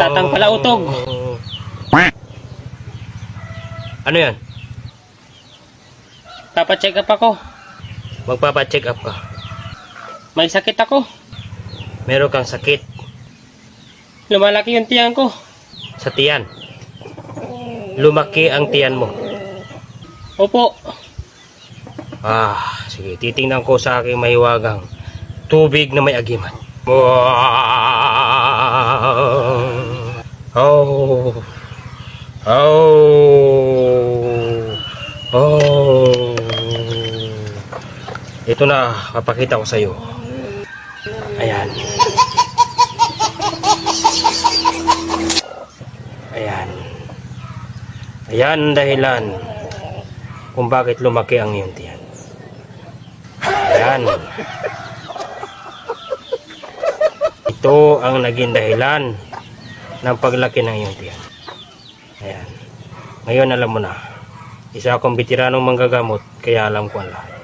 Tatang pala utog. Ano yan? Papacheck up ako. Magpapacheck up ka. May sakit ako. Meron kang sakit Lumalaki yung tiyan ko. sa tiyan. Lumaki ang tiyan mo. Opo. Sige. Titingnan ko sa aking mahiwagang tubig na may agiman. Oh. Ito na, papakita ko sa iyo. Ayan. Ayan ang dahilan kung bakit lumaki ang iyong tiyan. Ayan. Ito ang naging dahilan ng paglaki ng iyong tiyan. Ayan. Ngayon alam mo na. Isa akong bitiranong manggagamot, kaya alam ko ang lahat.